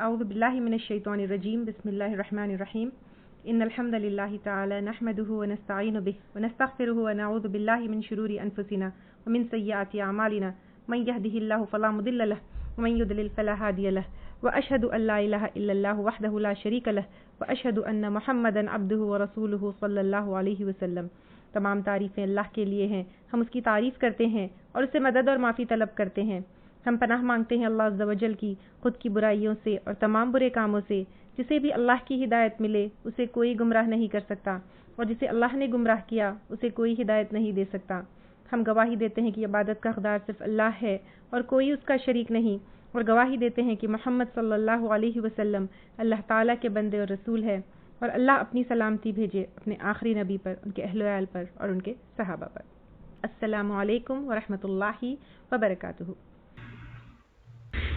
اعوذ باللہ من الشیطان الرجیم بسم اللہ الرحمن الرحیم ان الحمد للہ تعالی نحمده ونستعین به ونستغفره ونعوذ باللہ من شرور انفسنا ومن سیئات اعمالنا من يهده الله فلا مضل له ومن يضلل فلا هادي له واشهد ان لا الہ الا اللہ وحدہ لا شریک له واشهد ان محمدا عبدہ ورسولہ صلی اللہ علیہ وسلم۔ تمام تعریفیں اللہ کے لیے ہیں، ہم اس کی تعریف کرتے ہیں اور اس سے مدد اور معافی طلب کرتے ہیں۔ ہم پناہ مانگتے ہیں اللہ عز و جل کی خود کی برائیوں سے اور تمام برے کاموں سے۔ جسے بھی اللہ کی ہدایت ملے اسے کوئی گمراہ نہیں کر سکتا، اور جسے اللہ نے گمراہ کیا اسے کوئی ہدایت نہیں دے سکتا۔ ہم گواہی دیتے ہیں کہ عبادت کا حقدار صرف اللہ ہے اور کوئی اس کا شریک نہیں، اور گواہی دیتے ہیں کہ محمد صلی اللہ علیہ وسلم اللہ تعالیٰ کے بندے اور رسول ہے، اور اللہ اپنی سلامتی بھیجے اپنے آخری نبی پر، ان کے اہل و عیال پر اور ان کے صحابہ پر۔ السلام علیکم ورحمۃ اللہ وبرکاتہ۔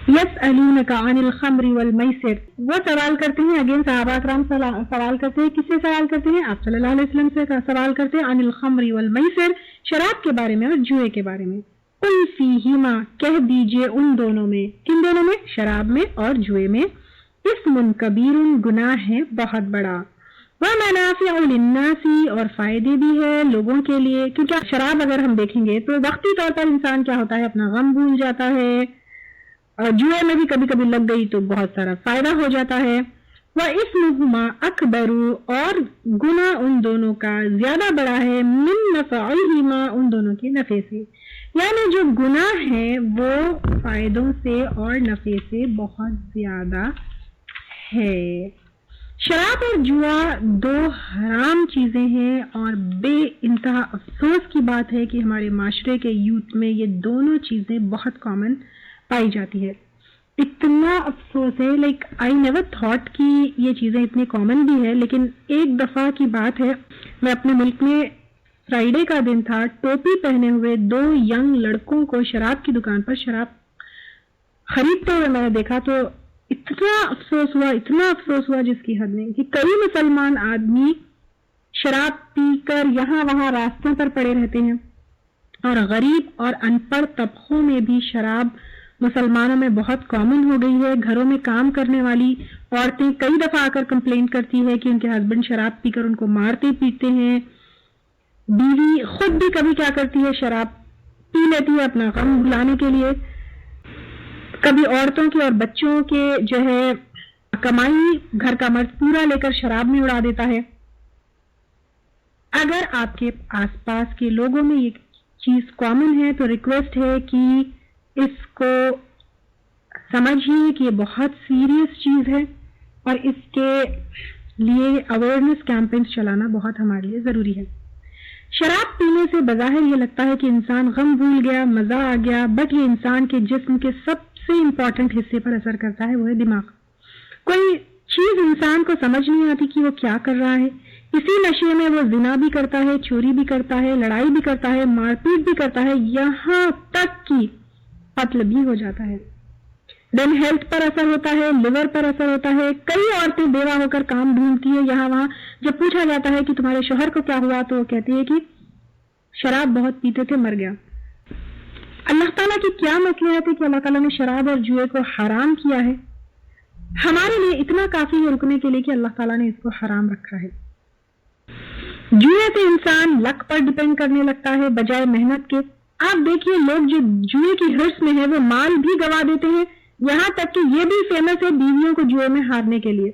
یسألونک عن الخمر والمیسر، وہ سوال کرتے ہیں، اگین صحابہ کرام سوال کرتے ہیں، کس سے سوال کرتے ہیں؟ آپ صلی اللہ علیہ وسلم سے سوال کرتے ہیں، عن الخمر والمیسر، شراب کے بارے میں اور جوئے کے بارے میں۔ قل فیہما، کہہ دیجئے ان دونوں میں، کن دونوں میں؟ شراب میں اور جوئے میں، اسم کبیر، گناہ ہے بہت بڑا، ومنافع للناس، اور فائدے بھی ہے لوگوں کے لیے، کیونکہ شراب اگر ہم دیکھیں گے تو وقتی طور پر انسان کیا ہوتا ہے، اپنا غم بھول جاتا ہے، اور جوئے میں بھی کبھی کبھی لگ گئی تو بہت سارا فائدہ ہو جاتا ہے۔ وَإِثْمُهُمَا أَكْبَرُ، اور گناہ ان دونوں کا زیادہ بڑا ہے، مِن نَفْعِهِمَا، ان دونوں کے نفع سے، یعنی جو گناہ ہے وہ فائدوں سے اور نفع سے بہت زیادہ ہے۔ شراب اور جوا دو حرام چیزیں ہیں، اور بے انتہا افسوس کی بات ہے کہ ہمارے معاشرے کے یوتھ میں یہ دونوں چیزیں بہت کامن پائی جاتی ہے۔ اتنا افسوس ہے، لائک آئی نیور تھاٹ کہ یہ چیزیں اتنی کامن بھی ہے، لیکن ایک دفعہ کی بات ہے، میں اپنے ملک میں فرائیڈے کا دن تھا، ٹوپی پہنے ہوئے دو ینگ لڑکوں کو شراب کی دکان پر شراب خریدتے ہوئے میں نے دیکھا، تو اتنا افسوس ہوا جس کی حد نہیں، کہ کئی مسلمان آدمی شراب پی کر یہاں وہاں راستوں پر پڑے رہتے ہیں، اور غریب اور ان پڑھ طبقوں میں بھی شراب مسلمانوں میں بہت کامن ہو گئی ہے۔ گھروں میں کام کرنے والی عورتیں کئی دفعہ آ کر کمپلین کرتی ہے کہ ان کے ہسبینڈ شراب پی کر ان کو مارتے پیٹتے ہیں، بیوی خود بھی کبھی کیا کرتی ہے، شراب پی لیتی ہے اپنا غم بھلانے کے لیے، کبھی عورتوں کے اور بچوں کے جو ہے کمائی گھر کا مرد پورا لے کر شراب میں اڑا دیتا ہے۔ اگر آپ کے آس پاس کے لوگوں میں یہ چیز کامن ہے تو ریکویسٹ ہے کہ اس کو سمجھیے کہ یہ بہت سیریس چیز ہے، اور اس کے لیے اویئرنیس کیمپینز چلانا بہت ہمارے لیے ضروری ہے۔ شراب پینے سے بظاہر یہ لگتا ہے کہ انسان غم بھول گیا، مزہ آ گیا، بٹ یہ انسان کے جسم کے سب سے امپورٹنٹ حصے پر اثر کرتا ہے، وہ ہے دماغ۔ کوئی چیز انسان کو سمجھ نہیں آتی کہ وہ کیا کر رہا ہے، اسی نشے میں وہ زنا بھی کرتا ہے، چوری بھی کرتا ہے، لڑائی بھی کرتا ہے، مار پیٹ بھی کرتا ہے، یہاں تک کہ قتل بھی ہو جاتا ہے۔ دین ہیلتھ پر اثر ہوتا ہے، لیور پر اثر ہوتا ہے، کئی عورتیں بیوہ ہو کر کام ڈھونڈتی ہیں یہاں وہاں، جب پوچھا جاتا ہے کہ تمہارے شوہر کو کیا ہوا تو وہ کہتی ہے کہ شراب بہت پیتے تھے، مر گیا۔ اللہ تعالیٰ کی کیا مصلحت ہے کہ اللہ تعالیٰ نے شراب اور جوئے کو حرام کیا ہے؟ ہمارے لیے اتنا کافی ہے رکنے کے لیے کہ اللہ تعالیٰ نے اس کو حرام رکھا ہے۔ جوئے سے انسان لک پر ڈپینڈ کرنے لگتا ہے بجائے محنت کے۔ آپ دیکھیے لوگ جو جوئے کی ہرس میں ہیں وہ مال بھی گوا دیتے ہیں، یہاں تک کہ یہ بھی فیمس ہے بیویوں کو جوئے میں ہارنے کے لیے۔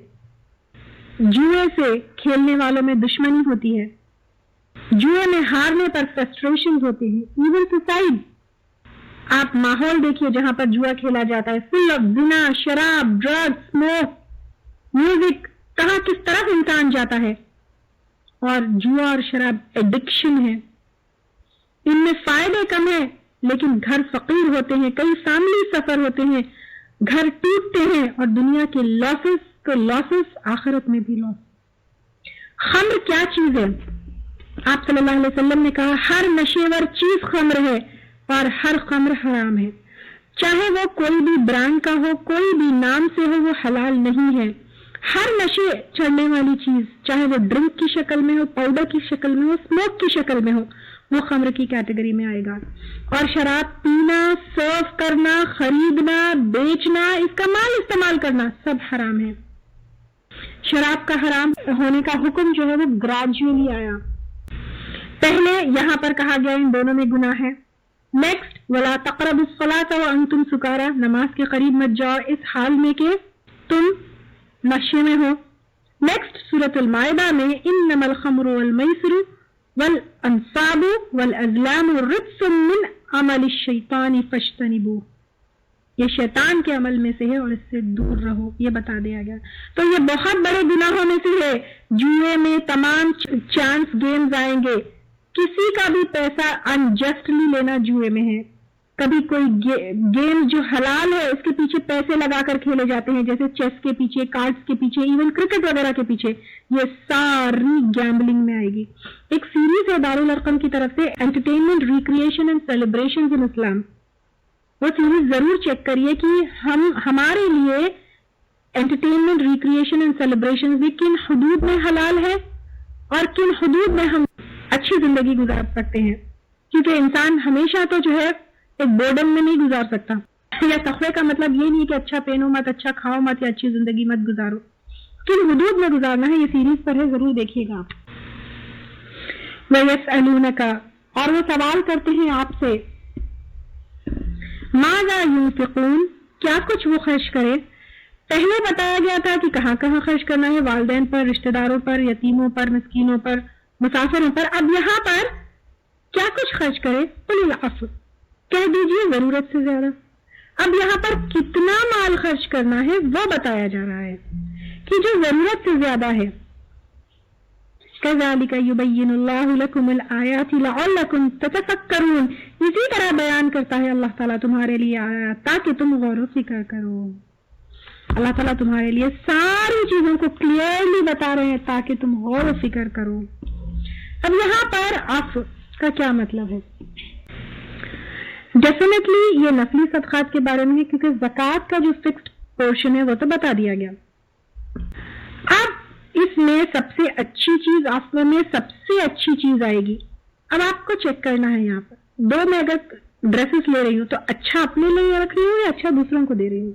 جوئے سے کھیلنے والوں میں دشمنی ہوتی ہے، جوئے میں ہارنے پر فرسٹریشن ہوتے ہیں، ایون سوسائڈ۔ آپ ماحول دیکھیے جہاں پر جوا کھیلا جاتا ہے، فل آف زنا، شراب، ڈرگ، اسموک، میوزک، کہاں کس طرف انسان جاتا ہے، اور جوا اور شراب ایڈکشن ہے۔ ان میں فائدے کم ہیں لیکن گھر فقیر ہوتے ہیں، کئی فیملی سفر ہوتے ہیں، گھر ٹوٹتے ہیں، اور دنیا کے لاسز آخرت میں بھی لاس۔ خمر کیا چیز ہے؟ آپ صلی اللہ علیہ وسلم نے کہا ہر نشیور چیز خمر ہے اور ہر خمر حرام ہے، چاہے وہ کوئی بھی برانڈ کا ہو، کوئی بھی نام سے ہو، وہ حلال نہیں ہے۔ ہر نشے چڑھنے والی چیز، چاہے وہ ڈرنک کی شکل میں ہو، پاؤڈر کی شکل میں ہو، اسموک کی شکل میں ہو، وہ خمر کی کیٹیگری میں آئے گا. اور شراب پینا، سرو کرنا، خریدنا، بیچنا، اس کا مال استعمال کرنا سب حرام ہے. شراب کا حرام ہونے کا حکم جو ہے وہ گریجولی آیا. پہلے یہاں پر کہا گیا ان دونوں میں گناہ ہے. نیکسٹ ولا تقربوا الصلاۃ وانتم سکارى، نماز کے قریب مت جاؤ اس حال میں کہ تم نشے میں ہو. نیکسٹ سورۃ المائدہ میں انما الخمر والمیسر والانصاب والازلام رجس من عمل الشیطان فاجتنبوه، یہ شیطان کے عمل میں سے ہے اور اس سے دور رہو، یہ بتا دیا گیا. تو یہ بہت بڑے گناہوں میں سے ہے. جوئے میں تمام چانس گیمز آئیں گے. کسی کا بھی پیسہ انجسٹلی لینا جوئے میں ہے. کبھی کوئی گیم جو حلال ہے اس کے پیچھے پیسے لگا کر کھیلے جاتے ہیں، جیسے چیس کے پیچھے، کارڈز کے پیچھے، ایون کرکٹ وغیرہ کے پیچھے، یہ ساری گیمبلنگ میں آئے گی. ایک سیریز ہے دارالارقم کی طرف سے انٹرٹینمنٹ، ریکریشن اینڈ سیلیبریشنز ان اسلام، وہ سیریز ضرور چیک کریے کہ ہمارے لیے انٹرٹینمنٹ، ریکریشن اینڈ سیلیبریشن بھی کن حدود میں حلال ہے اور کن حدود میں ہم اچھی زندگی گزار سکتے ہیں. کیونکہ انسان ہمیشہ تو جو ہے ایک بورڈم میں نہیں گزار سکتا. یا تقوی کا مطلب یہ نہیں کہ اچھا پہنو مت، اچھا کھاؤ مت، یا اچھی زندگی مت گزارو. کن حدود میں گزارنا ہے یہ سیریز پر ہے، ضرور دیکھیے گا. وَيَسْأَلُونَكَ، اور وہ سوال کرتے ہیں آپ سے، ماذا ينفقون، کیا کچھ وہ خرچ کرے. پہلے بتایا گیا تھا کہ کہاں کہاں خرچ کرنا ہے، والدین پر، رشتہ داروں پر، یتیموں پر، مسکینوں پر، مسافروں پر. اب یہاں پر کیا کچھ خرچ کرے، قُلِ الْعَفْوَ، کہہ دیجیے ضرورت سے زیادہ. اب یہاں پر کتنا مال خرچ کرنا ہے وہ بتایا جا رہا ہے کہ جو ضرورت سے زیادہ ہے. كَذَلِكَ يُبَيِّنُ اللَّهُ لَكُمُ الْآيَاتِ لَعَلَّكُمْ تَتَفَكَّرُونَ، اسی طرح بیان کرتا ہے اللہ تعالیٰ تمہارے لیے آیات تاکہ تم غور و فکر کرو. اللہ تعالیٰ تمہارے لیے ساری چیزوں کو کلیئرلی بتا رہے ہیں تاکہ تم غور و فکر کرو. اب یہاں پر عفو کا کیا مطلب ہے؟ ڈیفینیٹلی یہ نفلی صدقات کے بارے میں ہے، کیونکہ زکوٰۃ کا جو فکسڈ پورشن ہے وہ تو بتا دیا گیا. اب اس میں سب سے اچھی چیز، عفو میں سب سے اچھی چیز آئے گی. اب آپ کو چیک کرنا ہے یہاں پر دو میں اگر ڈریسز لے رہی ہوں تو اچھا اپنے لیے رکھ رہی ہوں یا اچھا دوسروں کو دے رہی ہوں.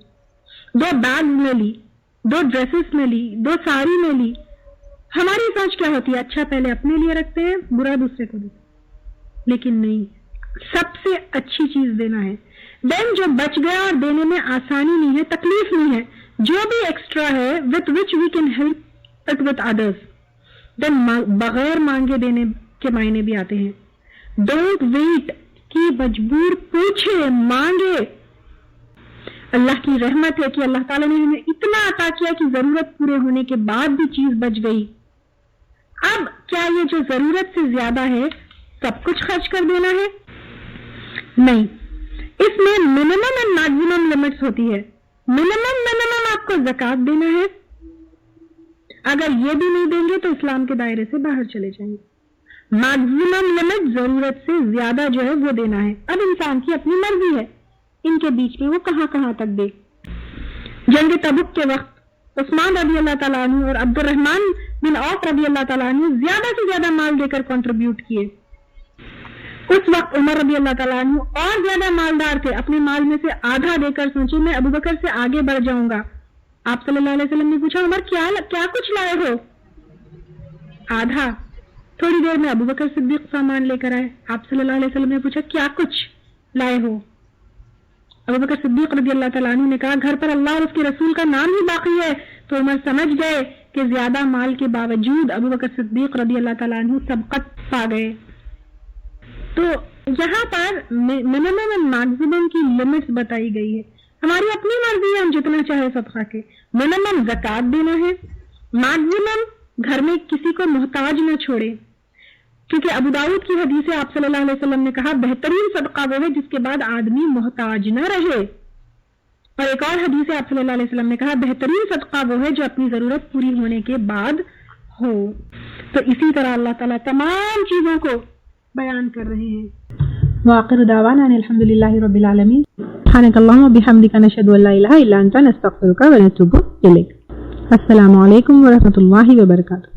دو بیگ میں لی، دو ڈریسز میں لی، دو ساری میں لی. ہماری سوچ کیا ہوتی ہے، اچھا پہلے اپنے لیے رکھتے ہیں، برا دوسرے کو دیتے. لیکن نہیں، سب سے اچھی چیز دینا ہے. دین جو بچ گیا اور دینے میں آسانی نہیں ہے، تکلیف نہیں ہے، جو بھی ایکسٹرا ہے with which we can help it with others، دین بغیر مانگے دینے کے معنی بھی آتے ہیں. ڈونٹ ویٹ کی مجبور پوچھے، مانگے. اللہ کی رحمت ہے کہ اللہ تعالیٰ نے ہمیں اتنا عطا کیا کہ ضرورت پورے ہونے کے بعد بھی چیز بچ گئی. اب کیا یہ جو ضرورت سے زیادہ ہے سب کچھ خرچ کر دینا ہے؟ نہیں، اس میں منیمم اینڈ میکسیمم لمٹس ہوتی ہے. منیمم آپ کو زکوٰۃ دینا ہے، اگر یہ بھی نہیں دیں گے تو اسلام کے دائرے سے باہر چلے جائیں گے. میکسیمم لمٹ ضرورت سے زیادہ جو ہے وہ دینا ہے. اب انسان کی اپنی مرضی ہے ان کے بیچ میں وہ کہاں کہاں تک دے. جنگ تبوک کے وقت عثمان رضی اللہ تعالیٰ عنہ اور عبد الرحمن بن عوف رضی اللہ تعالیٰ عنہ زیادہ سے زیادہ مال دے کر کنٹریبیوٹ کیے. اس وقت عمر رضی اللہ تعالیٰ عنہ اور زیادہ مالدار تھے، اپنے مال میں سے آدھا دے کر سوچے میں ابو بکر سے آگے بڑھ جاؤں گا. آپ صلی اللہ علیہ وسلم نے پوچھا عمر کیا کچھ لائے ہو؟ آدھا. تھوڑی دیر میں ابو بکر صدیق سامان لے کر آئے. آپ صلی اللہ علیہ وسلم نے پوچھا کیا کچھ لائے ہو؟ ابو بکر صدیق رضی اللہ تعالیٰ عنہ نے کہا گھر پر اللہ اور اس کے رسول کا نام ہی باقی ہے. تو عمر سمجھ گئے کہ زیادہ مال کے باوجود ابو بکر صدیق رضی اللہ تعالیٰ عنہ سبقت پا گئے. تو یہاں پر منیمم اینڈ میکسیمم کی لمٹس بتائی گئی ہے. ہماری اپنی مرضی ہے، ہم جتنا چاہے صدقہ کے. منیمم زکوٰۃ دینا ہے، میکسیمم گھر میں کسی کو محتاج نہ چھوڑے. کیونکہ ابو داؤد کی حدیث ہے، آپ صلی اللہ علیہ وسلم نے کہا بہترین صدقہ وہ ہے جس کے بعد آدمی محتاج نہ رہے. اور ایک اور حدیث ہے، آپ صلی اللہ علیہ وسلم نے کہا بہترین صدقہ وہ ہے جو اپنی ضرورت پوری ہونے کے بعد ہو. تو اسی طرح اللہ تعالیٰ تمام چیزوں کو بیان کر رہے ہیں. وآخر دعوانا الحمد للہ رب العالمین. سبحانک اللہم وبحمدک نشہد ان لا الہ الا انت نستغفرک ونتوب الیک. السلام علیکم ورحمۃ اللہ وبرکاتہ.